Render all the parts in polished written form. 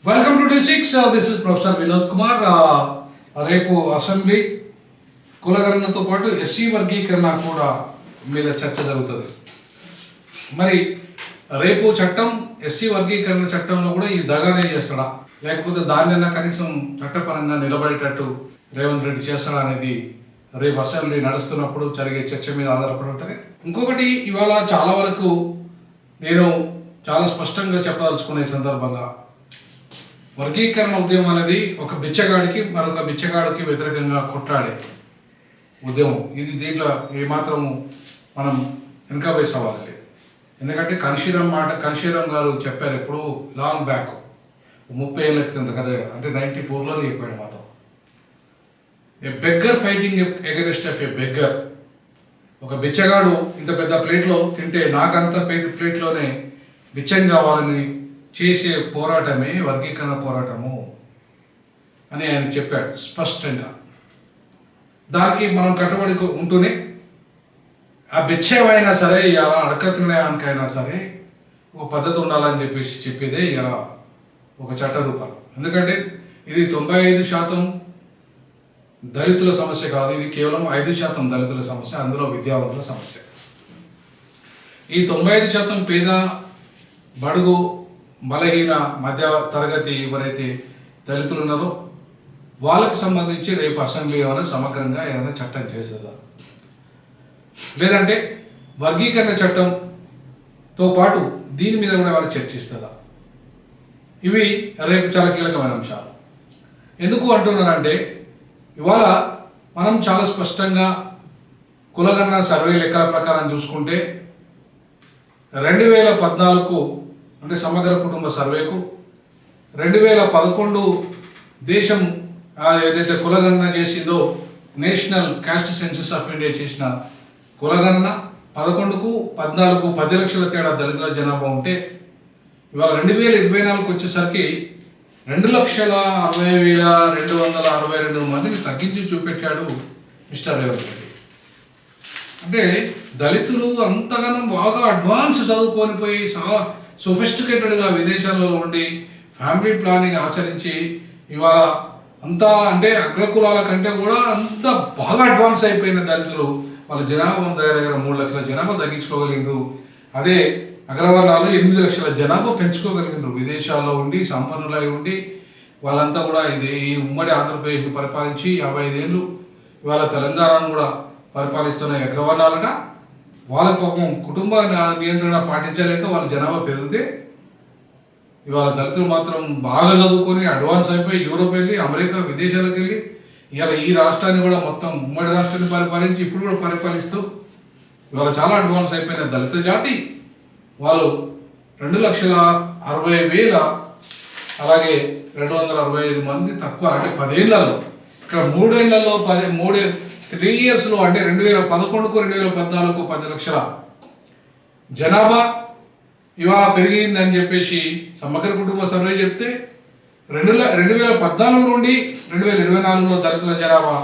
Welcome to డి6. This is professor Vinod Kumar. రేపు assembly కులగణనతో పాటు ఎస్సీ వర్గీకరణ కూడా మీద చర్చ జరుగుతుంది. మరి రేపు చట్టం ఎస్సీ వర్గీకరణ చట్టంలో కూడా ఈ దగానే చేస్తాడా, లేకపోతే దాన్నైనా కనీసం చట్టపరంగా నిలబడేటట్టు రేవంత్ రెడ్డి చేస్తాడా అనేది రేపు అసెంబ్లీ నడుస్తున్నప్పుడు జరిగే చర్చ మీద ఆధారపడి ఉంటుంది. ఇంకొకటి, ఇవాళ చాలా వరకు నేను చాలా స్పష్టంగా చెప్పదలుచుకునే సందర్భంగా, వర్గీకరణ ఉద్యమం అనేది ఒక బిచ్చగాడికి మరొక బిచ్చగాడికి వ్యతిరేకంగా కొట్లాడే ఉద్యమం. దీంట్లో ఏమాత్రము మనం వెనకబోయే సవాలు లేదు. ఎందుకంటే కన్షీరామ్ గారు చెప్పారు ఎప్పుడు లాంగ్ బ్యాక్, 30 ఏళ్ళ క్రితం కదా, అంటే 94లోనే చెప్పాడు మాతో. ఏ beggar fighting against of A beggar. ఒక బిచ్చగాడు ఇంత పెద్ద ప్లేట్లో తింటే నాకంత ప్లేట్లోనే బిచ్చం కావాలని చేసే పోరాటమే వర్గీకరణ పోరాటము అని ఆయన చెప్పాడు స్పష్టంగా. దానికి మనం కట్టుబడి ఉంటూనే ఆ బిచ్చమైనా సరే, ఇలా అడక తినడానికైనా సరే ఒక పద్ధతి ఉండాలని చెప్పేదే ఇలా ఒక చట్ట రూపాలు. ఎందుకంటే ఇది 95% దళితుల సమస్య కాదు, ఇది కేవలం 5% దళితుల సమస్య, అందులో విద్యావంతుల సమస్య. ఈ 95% పేద, బడుగు, బలహీన, మధ్య తరగతి ఎవరైతే దళితులు ఉన్నారో వాళ్ళకి సంబంధించి రేపు అసెంబ్లీ ఏమైనా సమగ్రంగా ఏదైనా చట్టం చేస్తుందా, లేదంటే వర్గీకరణ చట్టంతో పాటు దీని మీద కూడా ఏమైనా చర్చిస్తుందా, ఇవి రేపు చాలా కీలకమైన అంశాలు. ఎందుకు అంటున్నానంటే, ఇవాళ మనం చాలా స్పష్టంగా కులగణన సర్వే లెక్కల ప్రకారం చూసుకుంటే 2014 అంటే సమగ్ర కుటుంబ సర్వేకు, 2011 దేశం ఏదైతే కులగణన చేసిందో national caste census of India చేసిన కులగణన 11కు 14కు 10 లక్షల తేడా దళితుల జనాభా ఉంటే, ఇవాళ 2024కు వచ్చేసరికి 2,60,262 మందిని తగ్గించి చూపెట్టాడు మిస్టర్ రేవంత్ రెడ్డి. అంటే దళితులు అంతగానో బాగా అడ్వాన్స్ చదువుకొని పోయి సొఫిస్టికేటెడ్గా విదేశాలలో ఉండి ఫ్యామిలీ ప్లానింగ్ ఆచరించి ఇవాళ అంతా అంటే అగ్రకులాల కంటే కూడా అంత బాగా అడ్వాన్స్ అయిపోయిన దళితులు వాళ్ళ జనాభా దగ్గర 3 లక్షల జనాభా తగ్గించుకోగలిగినారు. అదే అగ్రవర్ణాలు 8 లక్షల జనాభా పెంచుకోగలిగినారు. విదేశాల్లో ఉండి సంపన్నులై ఉండి వాళ్ళంతా కూడా ఈ ఉమ్మడి ఆంధ్రప్రదేశ్ను పరిపాలించి 55 ఏళ్ళు ఇవాళ తెలంగాణను కూడా పరిపాలిస్తున్న అగ్రవర్ణాలట. వాళ్ళ పాపం కుటుంబ నియంత్రణ పాటించలేక వాళ్ళ జనాభా పెరిగితే, ఇవాళ దళితులు మాత్రం బాగా చదువుకొని అడ్వాన్స్ అయిపోయి యూరోప్ వెళ్ళి, అమెరికా, విదేశాలకు వెళ్ళి ఇవాళ ఈ రాష్ట్రాన్ని కూడా మొత్తం ఉమ్మడి రాష్ట్రాన్ని పరిపాలించి ఇప్పుడు కూడా పరిపాలిస్తూ ఇవాళ చాలా అడ్వాన్స్ అయిపోయిన దళిత జాతి వాళ్ళు 2,60,000 అలాగే 265 మంది తక్కువ, అంటే 10 ఏళ్లలో, ఇక్కడ 3 ఏళ్లలో 3 ఇయర్స్లో అంటే 2011కు 2014కు 10 లక్షల జనాభా ఇవాళ పెరిగిందని చెప్పేసి సమగ్ర కుటుంబ సర్వే చెప్తే, 2014 నుండి 2024లో దళితుల జనాభా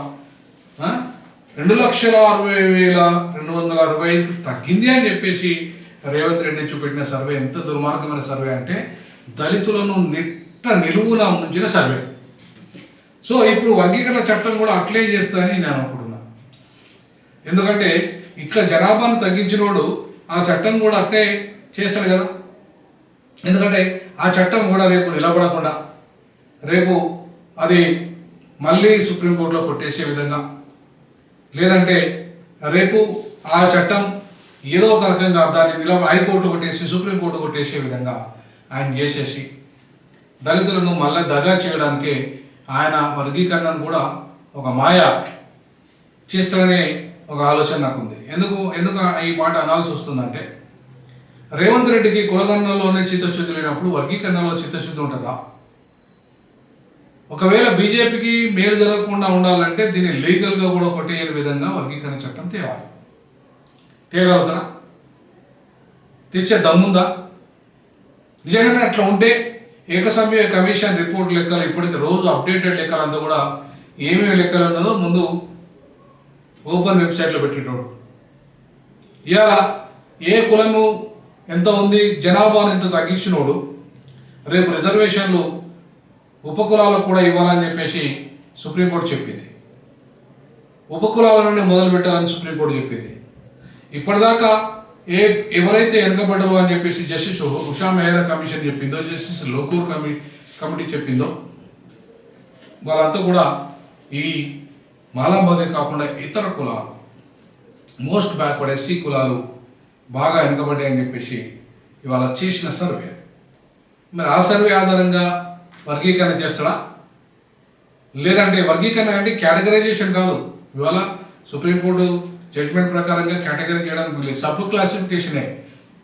2,60,265 తగ్గింది అని చెప్పేసి రేవంత్ రెడ్డి చూపెట్టిన సర్వే ఎంత దుర్మార్గమైన సర్వే అంటే దళితులను నిలువున ఉంచిన సర్వే. సో ఇప్పుడు వర్గీకరణ చట్టం కూడా అట్లే చేస్తుందని నేను అనుకుంటున్నాను. ఎందుకంటే ఇట్లా జనాభాను తగ్గించినోడు ఆ చట్టం కూడా అట్లే చేస్తాడు కదా. ఎందుకంటే ఆ చట్టం కూడా రేపు నిలబడకుండా, రేపు అది మళ్ళీ సుప్రీంకోర్టులో కొట్టేసే విధంగా, లేదంటే రేపు ఆ చట్టం ఏదో ఒక రకంగా దాన్ని హైకోర్టు కొట్టేసి సుప్రీంకోర్టు కొట్టేసే విధంగా ఆయన చేసేసి దళితులను మళ్ళీ దగా చేయడానికి ఆయన వర్గీకరణను కూడా ఒక మాయ చేస్తాడనే ఒక ఆలోచన నాకు ఉంది. ఎందుకు ఈ మాట అనాల్సి వస్తుందంటే, రేవంత్ రెడ్డికి కులగణనలోనే చిత్తశుద్ధి లేనప్పుడు వర్గీకరణలో చిత్తశుద్ధి ఉంటుందా? ఒకవేళ బీజేపీకి మేలు జరగకుండా ఉండాలంటే దీన్ని లీగల్గా కూడా కొట్టేయని విధంగా వర్గీకరణ చట్టం తేగలుగుతారా? తెచ్చే దమ్ముందా? నిజంగానే అట్లా ఉంటే ఏకసభ్య కమిషన్ రిపోర్ట్ లెక్కలు ఇప్పటికీ రోజు అప్డేటెడ్ లెక్కలంతా కూడా ఏమేమి లెక్కలు ఉన్నదో ముందు ఓపెన్ వెబ్సైట్లో పెట్టేటోడు. ఇవాళ ఏ కులము ఎంత ఉంది, జనాభాను ఎంత తగ్గించినోడు రేపు రిజర్వేషన్లు ఉపకులాలకు కూడా ఇవ్వాలని చెప్పేసి సుప్రీంకోర్టు చెప్పింది. ఉపకులాల నుండి మొదలు పెట్టాలని సుప్రీంకోర్టు చెప్పింది. ఇప్పటిదాకా ఎవరైతే వెనుకబడ్డరు అని చెప్పేసి జస్టిస్ ఉషా మెహతా కమిషన్ చెప్పిందో, జస్టిస్ లోకూర్ కమిటీ చెప్పిందో, వాళ్ళంతా కూడా ఈ మాలామాది కాకుండా ఇతర కులాలు, మోస్ట్ బ్యాక్వర్డ్ ఎస్సీ కులాలు బాగా వెనుకబడ్డాయి అని చెప్పేసి ఇవాళ చేసిన సర్వే. మరి ఆ సర్వే ఆధారంగా వర్గీకరణ చేస్తాడా, లేదంటే వర్గీకరణ అంటే కేటగరైజేషన్ కాదు. ఇవాళ సుప్రీంకోర్టు జడ్జ్మెంట్ ప్రకారంగా కేటగిరీ చేయడానికి వీళ్ళు సబ్ క్లాసిఫికేషనే,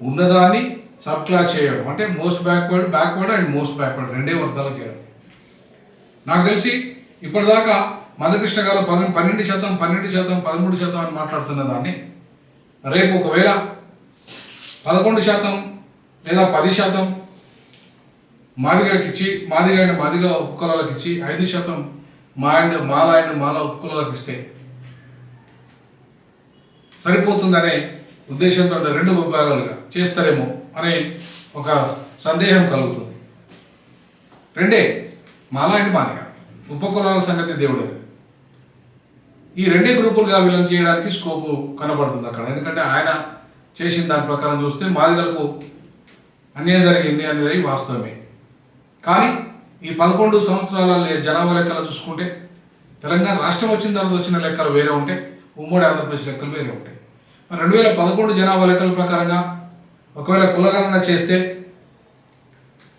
ఉన్నదాన్ని సబ్ క్లాస్ చేయడం, అంటే most backward and most backward రెండే వర్గాలు చేయడం. నాకు తెలిసి ఇప్పటిదాకా మందకృష్ణ గారు 12%, 13% అని మాట్లాడుతున్న దాన్ని రేపు ఒకవేళ 11% లేదా 10% మాదిగలకి ఇచ్చి, మాదిగ ఉపకులాలకు ఇచ్చి 5% మాల ఉపకులాలకు ఇస్తే సరిపోతుందనే ఉద్దేశంతో 2 విభాగాలుగా చేస్తారేమో అనే ఒక సందేహం కలుగుతుంది. రెండే మాల అండ్ మాదిగ ఉపకులాల సంగతి దేవుడు. ఈ 2 గ్రూపులుగా వీళ్ళని చేయడానికి స్కోపు కనబడుతుంది అక్కడ. ఎందుకంటే ఆయన చేసిన దాని ప్రకారం చూస్తే మాదిగలకు అన్యాయం జరిగింది అనేది వాస్తవమే. కానీ ఈ 11 సంవత్సరాల జనాభా లెక్కలు చూసుకుంటే తెలంగాణ రాష్ట్రం వచ్చిన తర్వాత వచ్చిన లెక్కలు వేరే ఉంటాయి, ఉమ్మడి ఆంధ్రప్రదేశ్ లెక్కలు వేరే ఉంటాయి. 2011 జనాభా లెక్కల ప్రకారంగా ఒకవేళ కులగణన చేస్తే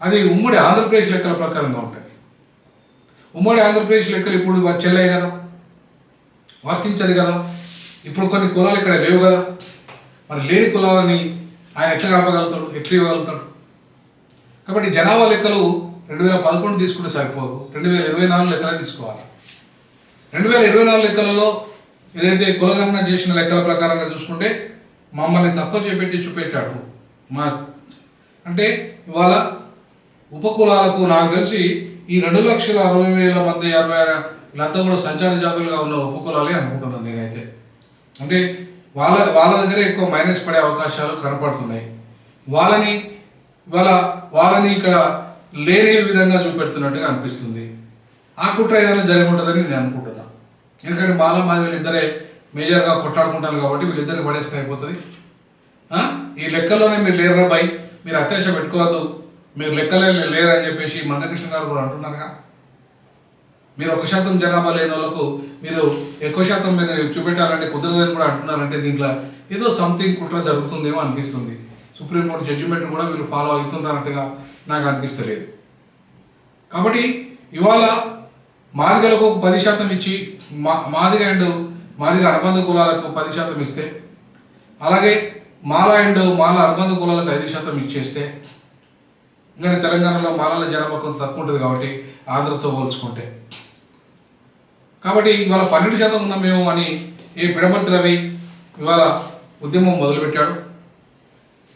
అది ఉమ్మడి ఆంధ్రప్రదేశ్ లెక్కల ప్రకారంగా ఉంటుంది. ఉమ్మడి ఆంధ్రప్రదేశ్ లెక్కలు ఇప్పుడు చెల్లయ్య కదా, వర్తించదు కదా. ఇప్పుడు కొన్ని కులాలు ఇక్కడ లేవు కదా, మరి లేని కులాలని ఆయన ఎట్లా కలపగలుగుతాడు, ఎట్లా ఇవ్వగలుగుతాడు? కాబట్టి జనాభా లెక్కలు 2011 తీసుకుంటే సరిపోదు, 2024 లెక్కలే తీసుకోవాలి. 2024 లెక్కలలో ఏదైతే కులగణన చేసిన లెక్కల ప్రకారంగా చూసుకుంటే మమ్మల్ని తక్కువ చూపెట్టాడు. అంటే ఇవాళ ఉపకులాలకు నాకు తెలిసి ఈ 2,60,000 మంది 60 వీళ్ళంతా కూడా సంచార జాతులుగా ఉన్న ఉపకులాలే అనుకుంటున్నాను నేనైతే. అంటే వాళ్ళ దగ్గర ఎక్కువ మైనస్ పడే అవకాశాలు కనపడుతున్నాయి. వాళ్ళని ఇక్కడ లేని విధంగా చూపెడుతున్నట్టుగా అనిపిస్తుంది. ఆ కుట్ర ఏదైనా జరిగి ఉంటుందని నేను అనుకుంటున్నాను. ఎందుకంటే మాదిగలు ఇద్దరే మేజర్గా కొట్లాడుకుంటారు కాబట్టి వీళ్ళిద్దరికి పడేస్తే అయిపోతుంది. ఈ లెక్కల్లోనే మీరు లేరు బాయ్, మీరు అత్యాశ పెట్టుకోవద్దు, మీరు లెక్కలే లేరని చెప్పేసి మందకృష్ణ గారు కూడా అంటున్నారుగా. మీరు 1% జనాభా లేని వాళ్ళకు మీరు ఎక్కువ శాతం మీరు చూపెట్టాలంటే కుదరదని కూడా అంటున్నారంటే దీంట్లో ఏదో సంథింగ్ కుట్ర జరుగుతుందేమో అనిపిస్తుంది. సుప్రీంకోర్టు జడ్జిమెంట్ కూడా వీళ్ళు ఫాలో అవుతున్నట్టుగా నాకు అనిపిస్తలేదు. కాబట్టి ఇవాళ మాదిగలకు 10% ఇచ్చి మాదిగ అనుబంధ కులాలకు 10% ఇస్తే, అలాగే మాల అనుబంధ కులాలకు 5% ఇచ్చేస్తే, ఇంకా తెలంగాణలో మాలల జనాభా కొంత తక్కువ ఉంటుంది కాబట్టి ఆంధ్రతో పోల్చుకుంటే. కాబట్టి ఇవాళ 12% ఉన్నామేమో అని పిడమర్తి రవి ఇవాళ ఉద్యమం మొదలుపెట్టాడు.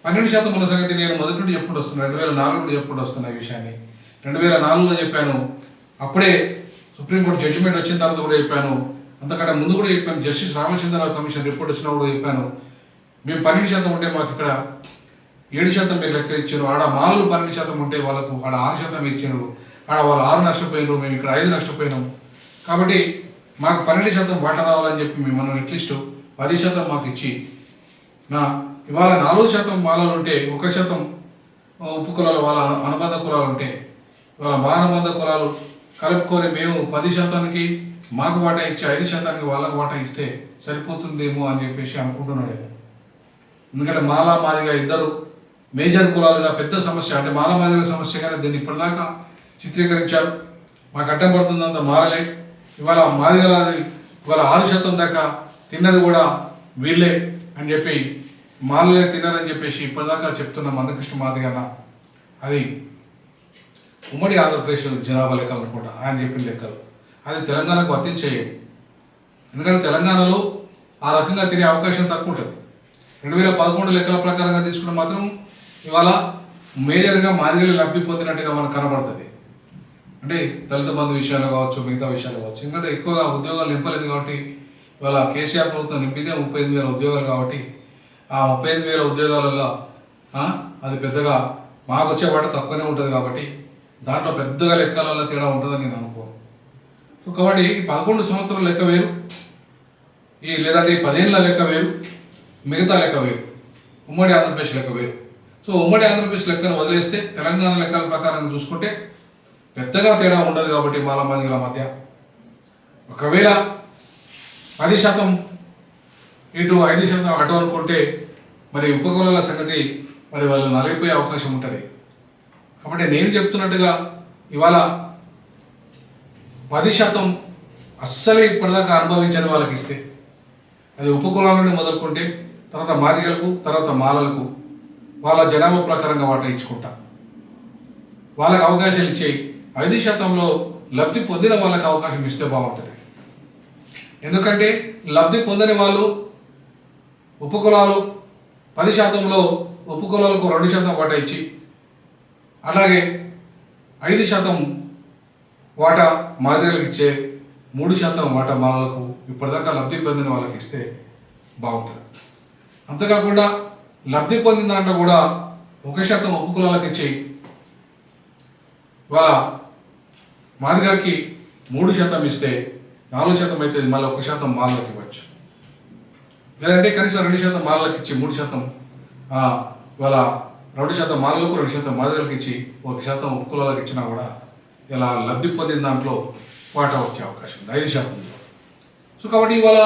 12% ఉన్న సంగతి నేను మొదటి నుండి చెప్పుకుంటూ వస్తున్నాను, 2004 నుండి చెప్పుకుంటూ వస్తున్నా ఈ విషయాన్ని. 2004లో చెప్పాను, అప్పుడే సుప్రీంకోర్టు జడ్జిమెంట్ వచ్చిన తర్వాత కూడా చెప్పాను, అంతకంటే ముందు కూడా చెప్పాను. జస్టిస్ రామచంద్రరావు కమిషన్ రిపోర్ట్ వచ్చినప్పుడు కూడా చెప్పాను, మేము 12% ఉంటే మాకు ఇక్కడ 7% మీరు లెక్క ఇచ్చారు, ఆడ మాలలు 12% ఉంటే వాళ్ళకు ఆడ 6% ఇచ్చారు, ఆడ వాళ్ళు 6 నష్టపోయినారు, మేము ఇక్కడ 5 నష్టపోయినాం. కాబట్టి మాకు 12% వాటా రావాలని చెప్పి మనం అట్లీస్ట్ 10% మాకు ఇచ్చి, ఇవాళ 4% మాలలు ఉంటే 1% ఉపకులాలు వాళ్ళ అనుబంధ కులాలు ఉంటే, ఇవాళ మా అనుబంధ కులాలు కలుపుకొని మేము 10%కి మాకు వాటా ఇచ్చి 5%కి వాళ్ళకు వాటా ఇస్తే సరిపోతుందేమో అని చెప్పేసి అనుకుంటున్నాడు. ఎందుకంటే మాదిగ ఇద్దరు మేజర్ కులాలుగా పెద్ద సమస్య, అంటే మాదిగ సమస్యగానే దీన్ని ఇప్పటిదాకా చిత్రీకరించారు. మాకు అడ్డం పడుతుందంత మారలే, ఇవాళ మాదిగలది ఇవాళ 6% దాకా తిన్నది కూడా వీళ్ళే అని చెప్పి, మాలలే తిన్నారని చెప్పేసి ఇప్పటిదాకా చెప్తున్న మందకృష్ణ మాదిగన్న అది ఉమ్మడి ఆంధ్రప్రదేశ్ జనాభా లెక్కలు అనుకుంటా ఆయన చెప్పిన లెక్కలు. అది తెలంగాణకు వర్తించేవి, ఎందుకంటే తెలంగాణలో ఆ రకంగా తినే అవకాశం తక్కువ ఉంటుంది. 2011 లెక్కల ప్రకారంగా తీసుకుంటే మాత్రం ఇవాళ మేజర్గా మాదిగలు లబ్ధి పొందినట్టుగా మనకు కనబడుతుంది. అంటే దళిత బంధు విషయాలు కావచ్చు, మిగతా విషయాలు కావచ్చు. ఎందుకంటే ఎక్కువగా ఉద్యోగాలు నింపలేదు కాబట్టి ఇవాళ కేసీఆర్ ప్రభుత్వం నింపితే 35,000 ఉద్యోగాలు కాబట్టి ఆ 35,000 ఉద్యోగాలలో అది పెద్దగా మాకు వచ్చే వాట తక్కువనే ఉంటుంది కాబట్టి దాంట్లో పెద్దగా లెక్కల తేడా ఉంటుందని నేను అనుకోను. సో కాబట్టి 11 సంవత్సరాల లెక్క వేరు, లేదంటే 10 ఏళ్ళ లెక్క వేరు, మిగతా లెక్క వేరు, ఉమ్మడి ఆంధ్రప్రదేశ్ లెక్క వేరు. సో ఉమ్మడి ఆంధ్రప్రదేశ్ లెక్కను వదిలేస్తే తెలంగాణ లెక్కల ప్రకారం చూసుకుంటే పెద్దగా తేడా ఉండదు. కాబట్టి మాలమాదిగల మధ్య ఒకవేళ 10% ఇటు 5% అటు అనుకుంటే మరి ఉపకులాల సంగతి మరి వాళ్ళు నలిగిపోయే అవకాశం ఉంటుంది. కాబట్టి నేను చెప్తున్నట్టుగా ఇవాళ 10% అస్సలు ఇప్పటిదాకా అనుభవించని వాళ్ళకి ఇస్తే, అది ఉపకులాల నుండి మొదలుకుంటే తర్వాత మాదిగలకు, తర్వాత మాలలకు వాళ్ళ జనాభా ప్రకారంగా వాటా ఇచ్చుకుంటా వాళ్ళకి అవకాశాలు ఇచ్చేయి. 5%లో లబ్ధి పొందిన వాళ్ళకి అవకాశం ఇస్తే బాగుంటుంది. ఎందుకంటే లబ్ధి పొందని వాళ్ళు ఉపకులాలు 10%లో ఉపకులాలకు 2% వాటా ఇచ్చి, అలాగే 5% వాటా మాదిగలకు ఇచ్చే 3% వాటా మాలలకు ఇప్పటిదాకా లబ్ధి పొందిన వాళ్ళకి ఇస్తే బాగుంటుంది. అంతేకాకుండా లబ్ధి పొందిన దాంట్లో కూడా 1% ఉపకులాలకు ఇచ్చి ఇవాళ మాదిగలకి 3% ఇస్తే 4% అయితే మళ్ళీ 1% మాలలకు ఇవ్వచ్చు. లేదంటే కనీసం 2% మాలలకు ఇచ్చి 3% ఇవాళ 2% మాలలకు 2% మాదిగలకు ఇచ్చి 1% ఉపకులాలకు ఇచ్చినా కూడా ఇలా లబ్ధి పొందిన దాంట్లో వాటా వచ్చే అవకాశం ఉంది 5%. సో కాబట్టి ఇవాళ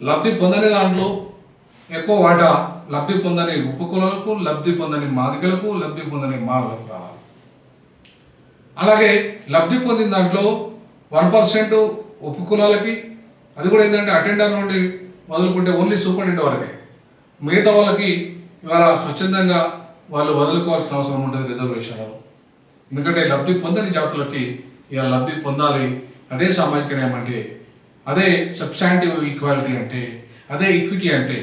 లబ్ధి పొందని దాంట్లో ఎక్కువ వాటా లబ్ధి పొందని ఉపకులాలకు, లబ్ధి పొందని మాదిగలకు, లబ్ధి పొందని మాలలకు రావాలి. అలాగే లబ్ధి పొందిన దాంట్లో 1% ఉపకులాలకి, అది కూడా ఏంటంటే అటెండర్ నుండి మొదలుకుంటే ఓన్లీ సూపరింటెండెంట్ వరకే, మిగతా వాళ్ళకి ఇవాళ స్వచ్ఛందంగా వాళ్ళు వదులుకోవాల్సిన అవసరం ఉంటుంది రిజర్వేషన్లో. ఎందుకంటే లబ్ధి పొందని జాతులకి ఇవాళ లబ్ధి పొందాలి. అదే సామాజిక న్యాయం అంటే, అదే సబ్స్టాంటివ్ ఈక్వాలిటీ అంటే, అదే ఈక్విటీ అంటే.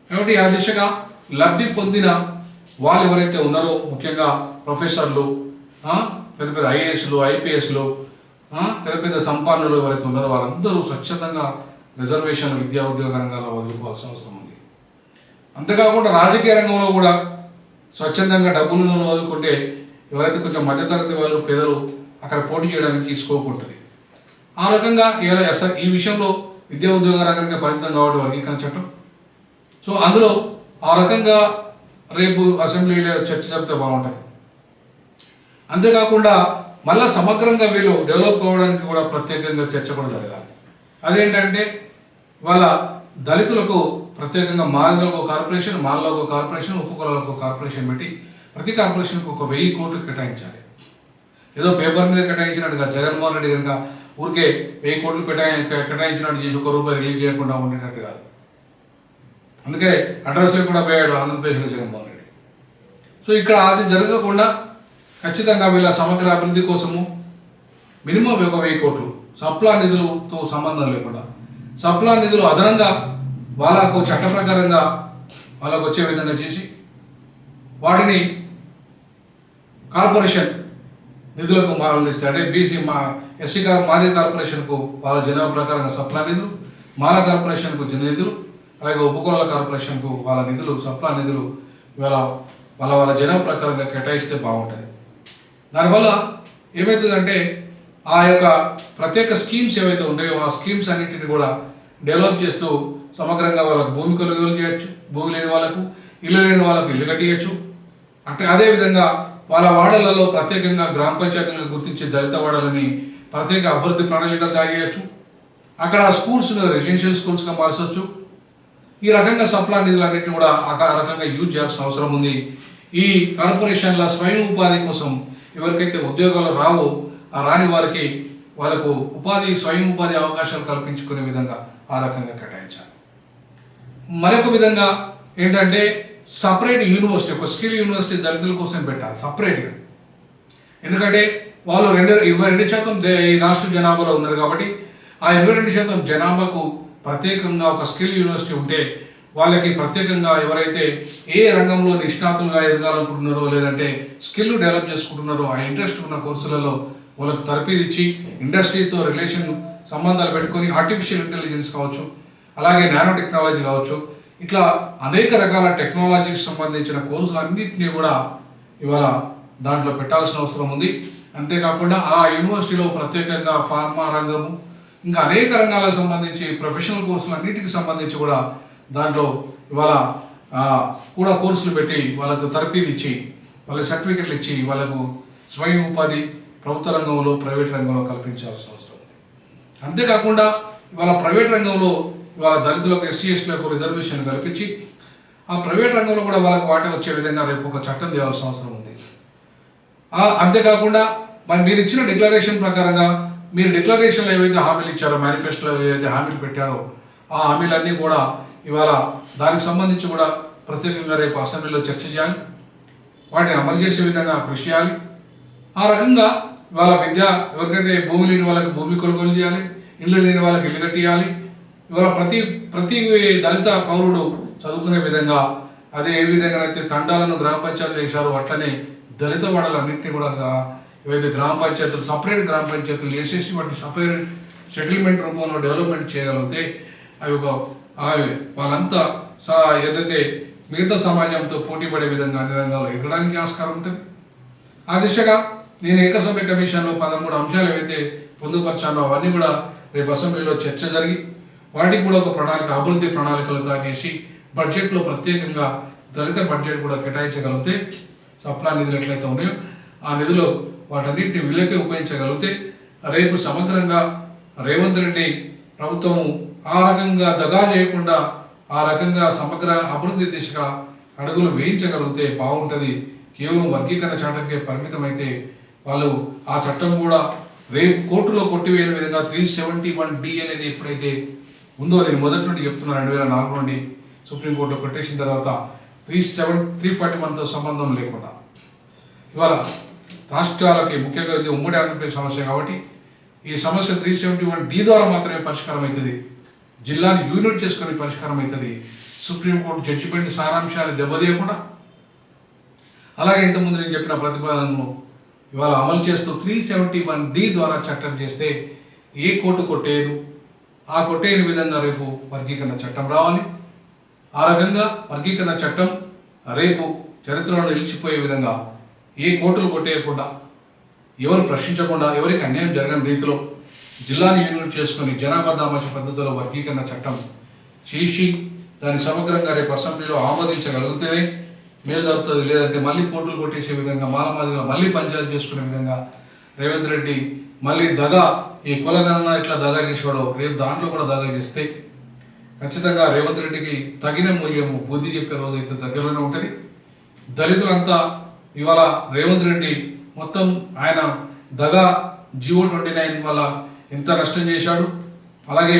కాబట్టి ఆ దిశగా లబ్ధి పొందిన వాళ్ళు ఎవరైతే ఉన్నారో, ముఖ్యంగా ప్రొఫెసర్లు, పెద్ద పెద్ద ఐఏఎస్లు, ఐపీఎస్లు, పెద్ద పెద్ద సంపన్నులు ఎవరైతే ఉన్నారో వాళ్ళందరూ స్వచ్ఛందంగా రిజర్వేషన్లు విద్యా ఉద్యోగ రంగాల్లో వదులుకోవాల్సిన అవసరం ఉంది. అంతేకాకుండా రాజకీయ రంగంలో కూడా స్వచ్ఛందంగా డబ్బులు వదులుకుంటే ఎవరైతే కొంచెం మధ్యతరగతి వాళ్ళు, పేదలు అక్కడ పోటీ చేయడానికి స్కోప్ ఉంటుంది. ఆ రకంగా ఈ విషయంలో విద్యా ఉద్యోగ రంగానికి పరిమితం కాబట్టి వర్గీకరణ చట్టం. సో అందులో ఆ రకంగా రేపు అసెంబ్లీలో చర్చ జరిపితే బాగుంటుంది. అంతేకాకుండా మళ్ళీ సమగ్రంగా వీళ్ళు డెవలప్ కావడానికి కూడా ప్రత్యేకంగా చర్చ కూడా జరగాలి. అదేంటంటే ఇవాళ దళితులకు ప్రత్యేకంగా మాదిగలకు కార్పొరేషన్, మాలకు కార్పొరేషన్, ఉపకులాలకు కార్పొరేషన్ పెట్టి ప్రతి కార్పొరేషన్కి 1000 కోట్లు కేటాయించాలి. ఏదో పేపర్ మీద కేటాయించినట్టుగా జగన్మోహన్ రెడ్డి కనుక ఊరికే 1000 కోట్లు కేటాయించినట్టు చేసి ₹1 రిలీజ్ చేయకుండా ఉండేటట్టు కాదు. అందుకే అడ్రస్లో కూడా పోయాడు ఆంధ్రప్రదేశ్లో జగన్మోహన్ రెడ్డి. సో ఇక్కడ అది జరగకుండా ఖచ్చితంగా వీళ్ళ సమగ్ర అభివృద్ధి కోసము మినిమం 1000 కోట్లు సప్లా నిధులతో సంబంధం లేకుండా, సప్లా నిధులు అదనంగా వాళ్ళకు చట్ట ప్రకారంగా వాళ్ళకు వచ్చే విధంగా చేసి వాటిని కార్పొరేషన్ నిధులకు మాలిస్తే, అంటే బీసీ ఎస్సీ మాదిగ కార్పొరేషన్కు వాళ్ళ జనాభా ప్రకారంగా సప్లా నిధులు, మాల కార్పొరేషన్కు నిధులు, అలాగే ఉపకులాల కార్పొరేషన్కు వాళ్ళ నిధులు, సప్లా నిధులు ఇవాళ వాళ్ళ జనాభా ప్రకారంగా కేటాయిస్తే బాగుంటుంది. దానివల్ల ఏమవుతుందంటే ఆ యొక్క ప్రత్యేక స్కీమ్స్ ఏవైతే ఉంటాయో ఆ స్కీమ్స్ అన్నింటిని కూడా డెవలప్ చేస్తూ సమగ్రంగా వాళ్ళకు భూమి కొనుగోలు చేయొచ్చు, భూమి లేని వాళ్ళకు, ఇల్లు లేని వాళ్ళకు ఇల్లు కట్టియచ్చు. అంటే అదేవిధంగా వాళ్ళ వాడలలో ప్రత్యేకంగా గ్రామ పంచాయతీలను గుర్తించే దళిత వాడలని ప్రత్యేక అభివృద్ధి ప్రణాళికలు తయారు చేయొచ్చు. అక్కడ స్కూల్స్ను రెసిడెన్షియల్ స్కూల్స్గా మార్చవచ్చు. ఈ రకంగా సప్లా నిధులన్నింటినీ కూడా ఆ రకంగా యూజ్ చేయాల్సిన అవసరం ఉంది. ఈ కార్పొరేషన్ల స్వయం ఉపాధి కోసం ఎవరికైతే ఉద్యోగాలు రావో ఆ రాని వారికి వాళ్ళకు స్వయం ఉపాధి అవకాశాలు కల్పించుకునే విధంగా ఆ రకంగా కేటాయించాలి. మరొక విధంగా ఏంటంటే సపరేట్ యూనివర్సిటీ, ఒక స్కిల్ యూనివర్సిటీ దళితుల కోసం పెట్టాలి సపరేట్గా. ఎందుకంటే వాళ్ళు 22% ఈ రాష్ట్ర జనాభాలో ఉన్నారు కాబట్టి ఆ 22% జనాభాకు ప్రత్యేకంగా ఒక స్కిల్ యూనివర్సిటీ ఉంటే వాళ్ళకి ప్రత్యేకంగా ఎవరైతే ఏ రంగంలో నిష్ణాతులుగా ఎదగాలనుకుంటున్నారో, లేదంటే స్కిల్ డెవలప్ చేసుకుంటున్నారో ఆ ఇంట్రెస్ట్ ఉన్న కోర్సులలో వాళ్ళకు తరఫీదు ఇచ్చి ఇండస్ట్రీతో రిలేషన్ సంబంధాలు పెట్టుకొని ఆర్టిఫిషియల్ ఇంటెలిజెన్స్ కావచ్చు, అలాగే నానో టెక్నాలజీ కావచ్చు, ఇట్లా అనేక రకాల టెక్నాలజీకి సంబంధించిన కోర్సులు అన్నింటినీ కూడా ఇవాళ దాంట్లో పెట్టాల్సిన అవసరం ఉంది. అంతేకాకుండా ఆ యూనివర్సిటీలో ప్రత్యేకంగా ఫార్మా రంగము ఇంకా అనేక రంగాలకు సంబంధించి ప్రొఫెషనల్ కోర్సులు అన్నిటికి సంబంధించి కూడా దాంట్లో ఇవాళ కూడా కోర్సులు పెట్టి వాళ్ళకు తరఫీదు ఇచ్చి వాళ్ళకి సర్టిఫికెట్లు ఇచ్చి వాళ్ళకు స్వయం ఉపాధి ప్రభుత్వ రంగంలో ప్రైవేట్ రంగంలో కల్పించాల్సిన అవసరం ఉంది. అంతేకాకుండా ఇవాళ ప్రైవేట్ రంగంలో ఇవాళ దళితులకు ఎస్సీ ఎస్టీలకు రిజర్వేషన్ కల్పించి ఆ ప్రైవేట్ రంగంలో కూడా వాళ్ళకు వాటా వచ్చే విధంగా రేపు ఒక చట్టం చేయాల్సిన అవసరం ఉంది. అంతేకాకుండా మరి మీరు ఇచ్చిన డిక్లరేషన్ ప్రకారంగా మీరు డిక్లరేషన్లో ఏవైతే హామీలు ఇచ్చారో మేనిఫెస్టోలో ఏవైతే హామీలు పెట్టారో ఆ హామీలన్నీ కూడా ఇవాళ దానికి సంబంధించి కూడా ప్రత్యేకంగా రేపు అసెంబ్లీలో చర్చ చేయాలి, వాటిని అమలు చేసే విధంగా కృషి చేయాలి. ఆ రకంగా ఇవాళ విద్య ఎవరికైతే భూమి లేని వాళ్ళకి భూమి కొనుగోలు చేయాలి, ఇల్లు లేని వాళ్ళకి ఇల్లు కట్టియాలి. ఇవాళ ప్రతి దళిత పౌరుడు చదువుకునే విధంగా అదే ఏ విధంగా అయితే తండాలను గ్రామ పంచాయతీలు వేశారో అట్లనే దళిత వాడలన్నింటినీ కూడా ఏవైతే గ్రామ పంచాయతీలు సపరేట్ గ్రామ పంచాయతీలు వేసేసి వాటిని సపరేట్ సెటిల్మెంట్ రూపంలో డెవలప్మెంట్ చేయగలిగితే అవి వాళ్ళంతా ఏదైతే మిగతా సమాజంతో పోటీ పడే విధంగా అన్ని రంగాల్లో ఎగరడానికి ఆస్కారం ఉంటుంది. ఆ దిశగా నేను ఏకసభ్య కమిషన్లో 13 అంశాలు ఏవైతే పొందుపరిచానో అవన్నీ కూడా రేపు అసెంబ్లీలో చర్చ జరిగి వాటికి కూడా ఒక అభివృద్ధి ప్రణాళికలు తయారు చేసి బడ్జెట్లో ప్రత్యేకంగా దళిత బడ్జెట్ కూడా కేటాయించగలిగితే సప్లా నిధులు ఎట్లయితే ఉన్నాయో ఆ నిధులు వాటన్నిటిని వీళ్ళకే ఉపయోగించగలిగితే రేపు సమగ్రంగా రేవంత్ రెడ్డి ప్రభుత్వం ఆ రకంగా దగా చేయకుండా ఆ రకంగా సమగ్ర అభివృద్ధి దిశగా అడుగులు వేయించగలిగితే బాగుంటుంది. కేవలం వర్గీకరణ చట్టంకే పరిమితమైతే వాళ్ళు ఆ చట్టం కూడా రేపు కోర్టులో కొట్టివేయని విధంగా 371D అనేది ఎప్పుడైతే ఉందో నేను మొదటి నుండి చెప్తున్నాను 2004 నుండి సుప్రీంకోర్టులో కొట్టేసిన తర్వాత 341తో సంబంధం లేకుండా ఇవాళ రాష్ట్రాలకి ముఖ్యంగా ఇది ఉమ్మడి ఆంధ్రప్రదేశ్ సమస్య కాబట్టి ఈ సమస్య 371D ద్వారా మాత్రమే పరిష్కారం అవుతుంది. జిల్లాని యూనిట్ చేసుకుని పరిష్కారం అవుతుంది. సుప్రీంకోర్టు జడ్జిమెంట్ సారాంశాన్ని దెబ్బతీయకుండా అలాగే ఇంతకుముందు నేను చెప్పిన ప్రతిపాదనను ఇవాళ అమలు చేస్తూ 371D ద్వారా చట్టం చేస్తే ఏ కోర్టు కొట్టేదు ఆ కొట్టేయని విధంగా రేపు వర్గీకరణ చట్టం రావాలి. ఆ రకంగా వర్గీకరణ చట్టం రేపు చరిత్రలో నిలిచిపోయే విధంగా ఏ కోర్టులు కొట్టేయకుండా ఎవరు ప్రశ్నించకుండా ఎవరికి అన్యాయం జరగని రీతిలో జిల్లాని యూనిట్ చేసుకుని జనాభా దామాష పద్ధతిలో వర్గీకరణ చట్టం చేసి దాన్ని సమగ్రంగా రేపు అసెంబ్లీలో ఆమోదించగలిగితేనే మేలు జరుగుతుంది. లేదంటే మళ్ళీ కోర్టులు కొట్టేసే విధంగా మాలమాదిగా మళ్ళీ పంచాయతీ చేసుకునే విధంగా రేవంత్ రెడ్డి మళ్ళీ ఈ కులగణన ఇట్లా దగా చేసేవాడు రేపు దాంట్లో కూడా దగా చేస్తే ఖచ్చితంగా రేవంత్ రెడ్డికి తగిన మూల్యము బుద్ధి చెప్పే రోజు అయితే దగ్గరలోనే ఉంటుంది. దళితులంతా ఇవాళ రేవంత్ రెడ్డి మొత్తం ఆయన దగా GO29 వల్ల ఎంత నష్టం చేశాడు, అలాగే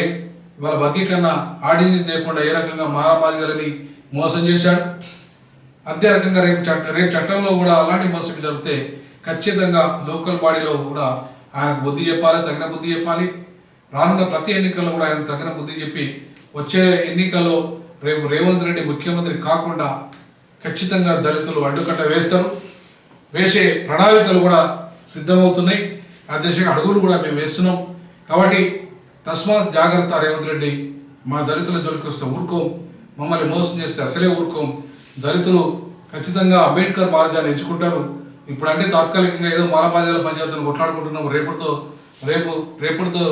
ఇవాళ వర్గీకరణ ఆర్డినెన్స్ చేయకుండా ఏ రకంగా మాలమాదిగలని మోసం చేశాడు. అంతే రకంగా రేపు చట్టంలో కూడా అలాంటి మోసం జరిగితే ఖచ్చితంగా లోకల్ బాడీలో కూడా ఆయనకు బుద్ధి చెప్పాలి, తగిన బుద్ధి చెప్పాలి. రానున్న ప్రతి ఎన్నికల్లో కూడా ఆయనకు తగిన బుద్ధి చెప్పి వచ్చే ఎన్నికల్లో రేపు రేవంత్ రెడ్డి ముఖ్యమంత్రి కాకుండా ఖచ్చితంగా దళితులు అడ్డుకట్ట వేస్తారు. వేసే ప్రణాళికలు కూడా సిద్ధమవుతున్నాయి. ఆ దిశగా అడుగులు కూడా మేము వేస్తున్నాం. కాబట్టి తస్మాత్ జాగ్రత్త రేవంత్ రెడ్డి. మా దళితుల జోలికి వస్తే ఊరుకోం, మమ్మల్ని మోసం చేస్తే అసలే ఊరుకోం. దళితులు ఖచ్చితంగా అంబేద్కర్ మార్గాన్ని ఎంచుకుంటారు. ఇప్పుడంటే తాత్కాలికంగా ఏదో మాలమాదిగల పంచాయతీలను కొట్లాడుకుంటున్నాం. రేపటితో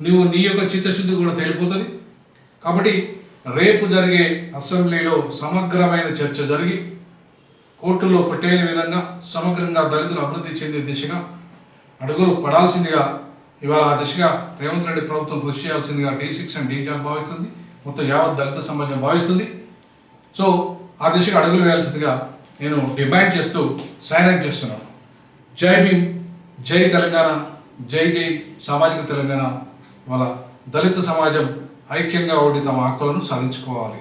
నువ్వు నీ యొక్క చిత్తశుద్ధి కూడా తేలిపోతుంది. కాబట్టి రేపు జరిగే అసెంబ్లీలో సమగ్రమైన చర్చ జరిగి కోర్టుల్లో కొట్టేయని విధంగా సమగ్రంగా దళితులు అభివృద్ధి చెందే దిశగా అడుగులు పడాల్సిందిగా ఇవాళ ఆ దిశగా రేవంత్ రెడ్డి ప్రభుత్వం కృషి చేయాల్సిందిగా D6 అండ్ D భావిస్తుంది. మొత్తం యావత్ దళిత సమాజం భావిస్తుంది. సో ఆ దిశగా అడుగులు వేయాల్సిందిగా నేను డిమాండ్ చేస్తూ సైన్ అప్ చేస్తున్నాను. జై భీమ్, జై తెలంగాణ, జై జై సామాజిక తెలంగాణ. వాళ్ళ దళిత సమాజం ఐక్యంగా ఉండి తమ హక్కులను సాధించుకోవాలి.